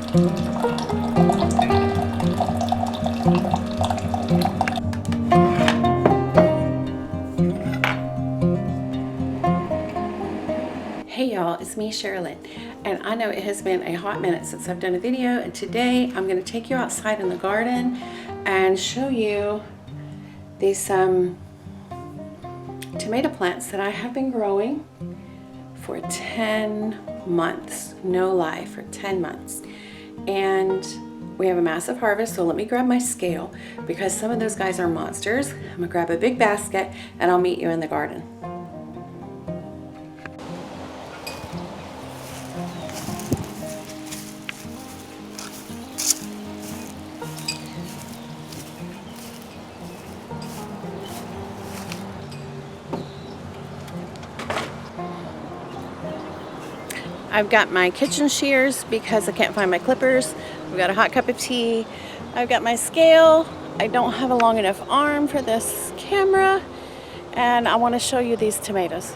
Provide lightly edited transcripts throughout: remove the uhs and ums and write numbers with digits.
Hey y'all, it's me, Sherilyn, and I know it has been a hot minute since I've done a video, and today I'm going to take you outside in the garden and show you these tomato plants that I have been growing for 10 months, no lie, for 10 months. And we have a massive harvest, so let me grab my scale because some of those guys are monsters. I'm going to grab a big basket and I'll meet you in the garden. I've got my kitchen shears because I can't find my clippers. I've got a hot cup of tea. I've got my scale. I don't have a long enough arm for this camera. And I want to show you these tomatoes.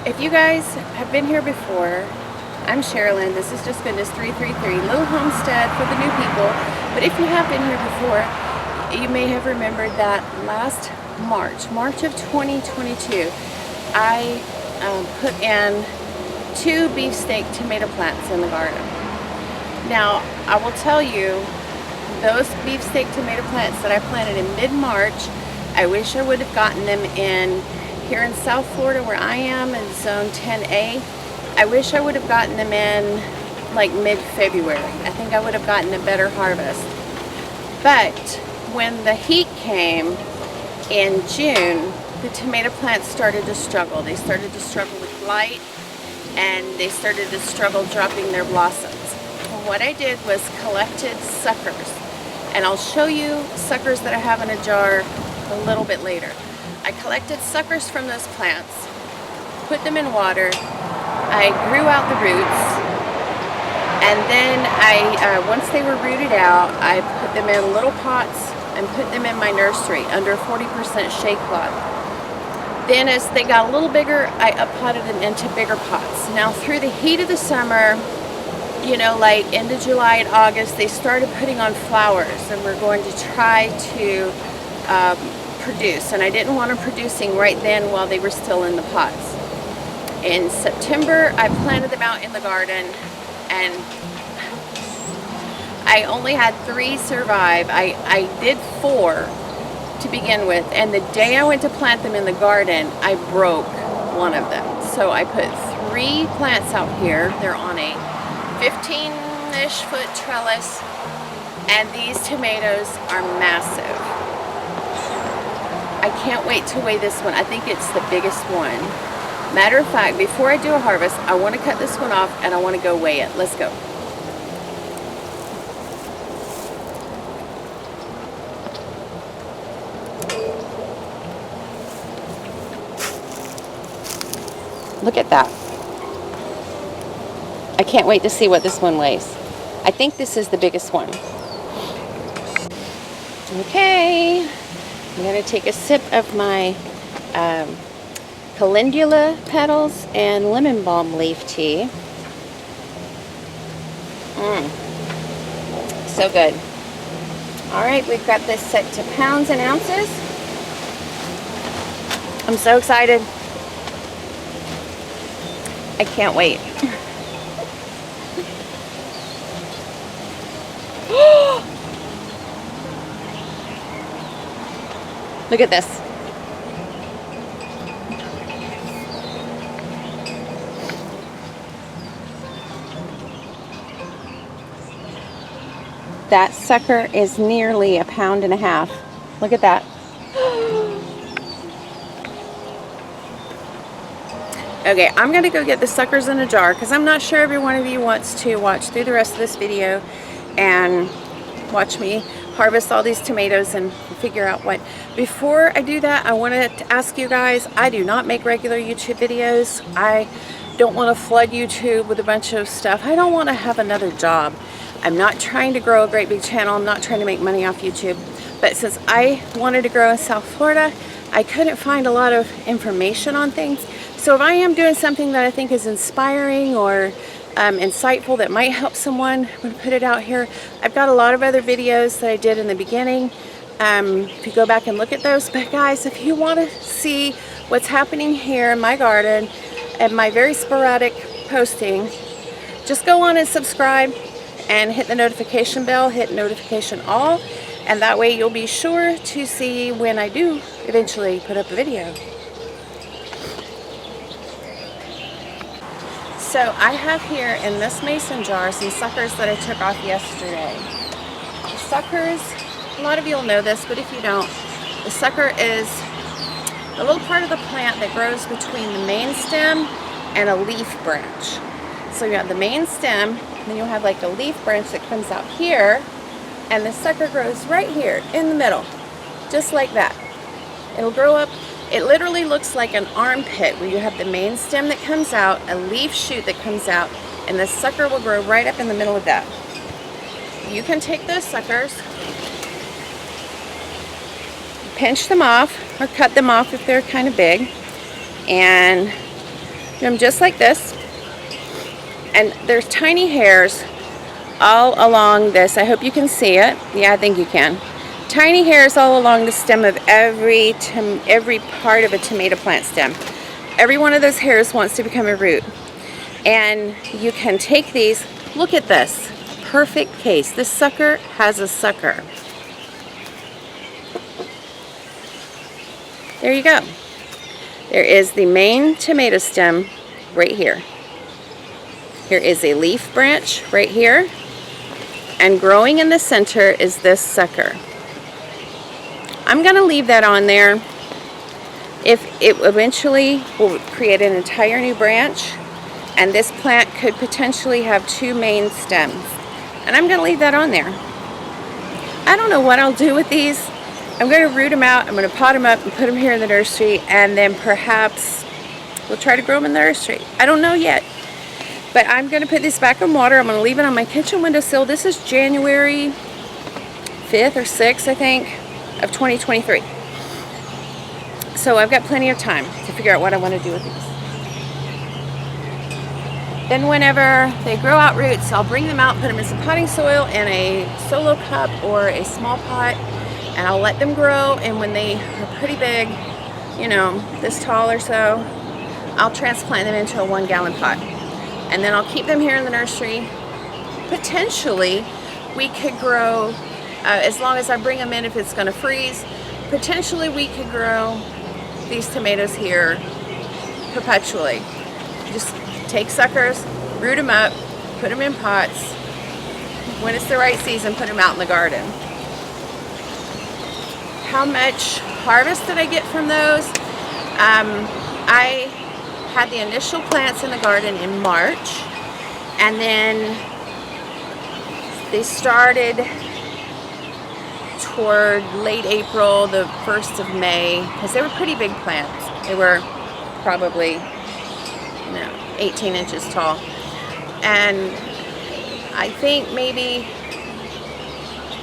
If you guys have been here before, I'm Sherilyn. This is Just Goodness 333, Little Homestead for the new people. But if you have been here before, you may have remembered that last March of 2022, I put in 2 beefsteak tomato plants in the garden. Now, I will tell you, those beefsteak tomato plants that I planted in mid-March, I wish I would have gotten them in here in South Florida where I am in zone 10A. I wish I would have gotten them in like mid-February. I think I would have gotten a better harvest. But when the heat came in June, the tomato plants started to struggle. They started to struggle with blight and they started to struggle dropping their blossoms. What I did was collected suckers, and I'll show you suckers that I have in a jar a little bit later. I collected suckers from those plants, put them in water, I grew out the roots, and then once they were rooted out, I put them in little pots and put them in my nursery under 40% shade cloth. Then as they got a little bigger, I up-potted them into bigger pots. Now through the heat of the summer, you know, like end of July and August, they started putting on flowers, and we're going to try to produce, and I didn't want them producing right then while they were still in the pots. In September, I planted them out in the garden, and I only had 3 survive. I did 4 to begin with, and the day I went to plant them in the garden, I broke one of them. So I put 3 plants out here. They're on a 15-ish foot trellis, and these tomatoes are massive. I can't wait to weigh this one. I think it's the biggest one. Matter of fact, before I do a harvest, I want to cut this one off and I want to go weigh it. Let's go. Look at that. I can't wait to see what this one weighs. I think this is the biggest one. Okay. I'm going to take a sip of my calendula petals and lemon balm leaf tea. So good. All right, we've got this set to pounds and ounces. I'm so excited. I can't wait. Look at this. That sucker is nearly 1.5 pounds. Look at that. Okay, I'm gonna go get the suckers in a jar because I'm not sure every one of you wants to watch through the rest of this video and watch me harvest all these tomatoes and figure out what. Before I do that, I wanted to ask you guys, I do not make regular YouTube videos. I don't want to flood YouTube with a bunch of stuff. I don't want to have another job. I'm not trying to grow a great big channel. I'm not trying to make money off YouTube. But since I wanted to grow in South Florida, I couldn't find a lot of information on things. So if I am doing something that I think is inspiring or insightful that might help someone, I'm going to put it out here. I've got a lot of other videos that I did in the beginning. If you go back and look at those. But guys, if you want to see what's happening here in my garden and my very sporadic posting, just go on and subscribe and hit the notification bell, hit notification all, and that way you'll be sure to see when I do eventually put up a video. So I have here in this mason jar some suckers that I took off yesterday. The suckers, a lot of you will know this, but if you don't, the sucker is the little part of the plant that grows between the main stem and a leaf branch. So you have the main stem, then you'll have like a leaf branch that comes out here, and the sucker grows right here in the middle, just like that. It'll grow up. It literally looks like an armpit where you have the main stem that comes out, a leaf shoot that comes out, and the sucker will grow right up in the middle of that. You can take those suckers, pinch them off or cut them off if they're kind of big, and do them just like this. And there's tiny hairs all along this. I hope you can see it. Yeah, I think you can. Tiny hairs all along the stem of every part of a tomato plant stem. Every one of those hairs wants to become a root. And you can take these. Look at this. Perfect case. This sucker has a sucker. There you go. There is the main tomato stem right here. Here is a leaf branch right here. And growing in the center is this sucker. I'm going to leave that on there. If it eventually will create an entire new branch, and this plant could potentially have 2 main stems. And I'm going to leave that on there. I don't know what I'll do with these. I'm going to root them out. I'm going to pot them up and put them here in the nursery, and then perhaps we'll try to grow them in the nursery. I don't know yet. But I'm going to put this back in water. I'm going to leave it on my kitchen windowsill. This is January 5th or 6th, I think, of 2023. So I've got plenty of time to figure out what I want to do with these. Then whenever they grow out roots, I'll bring them out, put them in some potting soil in a solo cup or a small pot, and I'll let them grow. And when they are pretty big, you know, this tall or so, I'll transplant them into a 1-gallon pot. And then I'll keep them here in the nursery. Potentially, we could grow, as long as I bring them in, if it's going to freeze, potentially we could grow these tomatoes here perpetually. Just take suckers, root them up, put them in pots. When it's the right season, put them out in the garden. How much harvest did I get from those? I had the initial plants in the garden in March, and then they started toward late April, the 1st of May, because they were pretty big plants. They were probably 18 inches tall. And I think maybe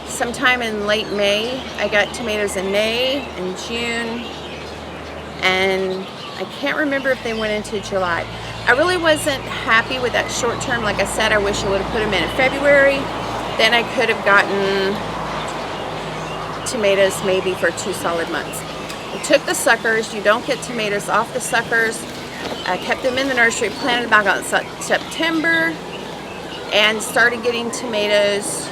sometime in late May, I got tomatoes in May and June, and I can't remember if they went into July. I really wasn't happy with that short term. Like I said, I wish I would have put them in February. Then I could have gotten tomatoes maybe for 2 solid months. I took the suckers. You don't get tomatoes off the suckers. I kept them in the nursery, planted back on September, and started getting tomatoes,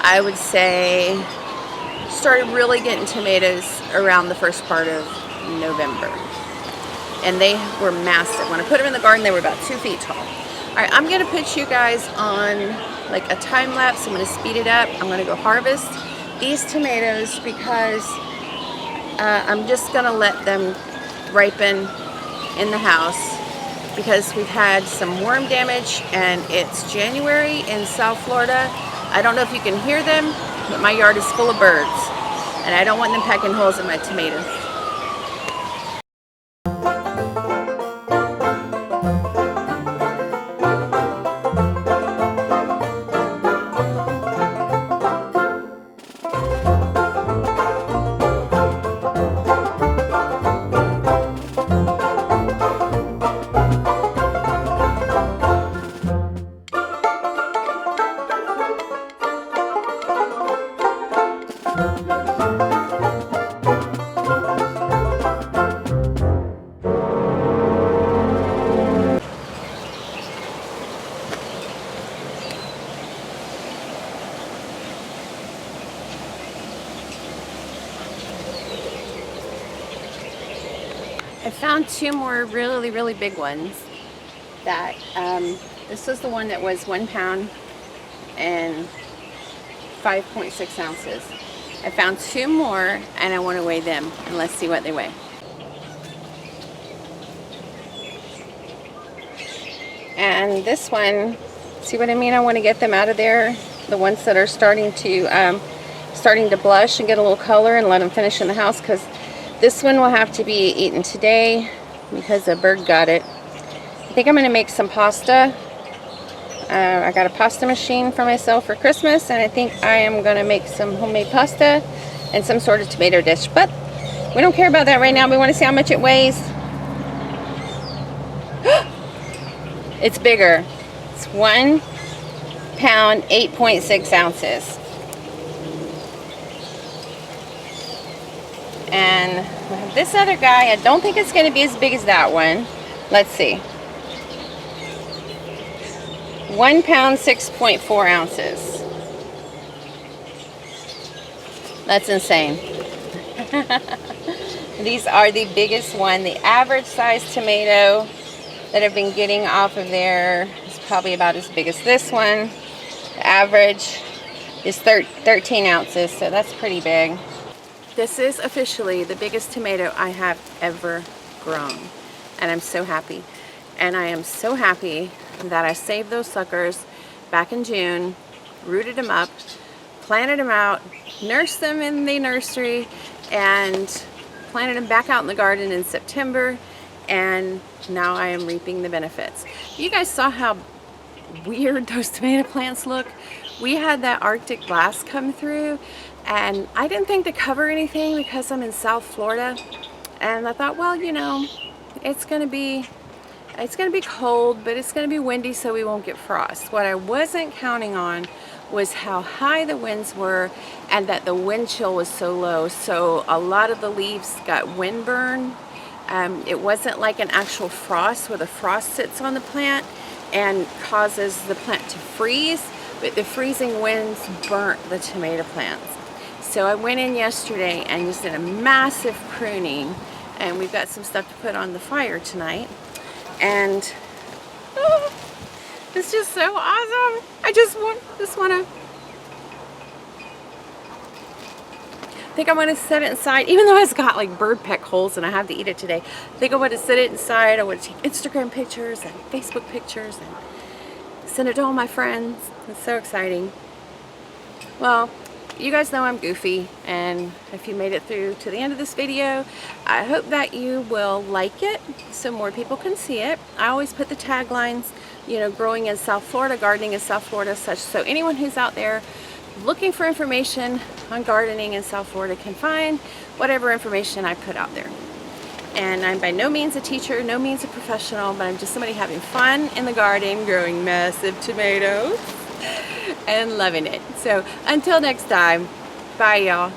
I would say, started really getting tomatoes around the first part of November. And they were massive. When I put them in the garden, they were about 2 feet tall. All right, I'm gonna put you guys on like a time lapse. I'm gonna speed it up. I'm gonna go harvest these tomatoes because I'm just gonna let them ripen in the house because we've had some worm damage, and it's January in South Florida, I don't know if you can hear them, but my yard is full of birds, and I don't want them pecking holes in my tomatoes. I found two more really big ones that this was the one that was 1 pound and 5.6 ounces. I found two more and I want to weigh them, and let's see what they weigh. And this one, see what I mean? I want to get them out of there, the ones that are starting to blush and get a little color, and let them finish in the house, because this one will have to be eaten today because a bird got it. I think I'm going to make some pasta. I got a pasta machine for myself for Christmas, and I think I am going to make some homemade pasta and some sort of tomato dish. But we don't care about that right now. We want to see how much it weighs. It's bigger. It's 1 pound, 8.6 ounces. And this other guy, I don't think it's going to be as big as that one. Let's see. 1 pound, 6.4 ounces. That's insane. These are the biggest one. The average size tomato that I've been getting off of there is probably about as big as this one. The average is 13 ounces, so that's pretty big. This is officially the biggest tomato I have ever grown, and I'm so happy. And I am so happy that I saved those suckers back in June, rooted them up, planted them out, nursed them in the nursery, and planted them back out in the garden in September, and now I am reaping the benefits. You guys saw how weird those tomato plants look. We had that Arctic blast come through, and I didn't think to cover anything because I'm in South Florida, and I thought, well, you know, it's gonna be cold, but it's gonna be windy, so we won't get frost. What I wasn't counting on was how high the winds were, and that the wind chill was so low, so a lot of the leaves got wind burn. It wasn't like an actual frost where the frost sits on the plant and causes the plant to freeze, but the freezing winds burnt the tomato plants. So I went in yesterday and just did a massive pruning, and we've got some stuff to put on the fire tonight. And it's just so awesome. I just want to, I think I'm going to set it inside, even though it's got like bird peck holes and I have to eat it today. I think I want to set it inside. I want to take Instagram pictures and Facebook pictures and send it to all my friends. It's so exciting. Well, you guys know I'm goofy, and if you made it through to the end of this video, I hope that you will like it so more people can see it. I always put the taglines, you know, growing in South Florida, gardening in South Florida, such so anyone who's out there looking for information on gardening in South Florida can find whatever information I put out there. And I'm by no means a teacher, no means a professional, but I'm just somebody having fun in the garden, growing massive tomatoes and loving it. So until next time, bye y'all.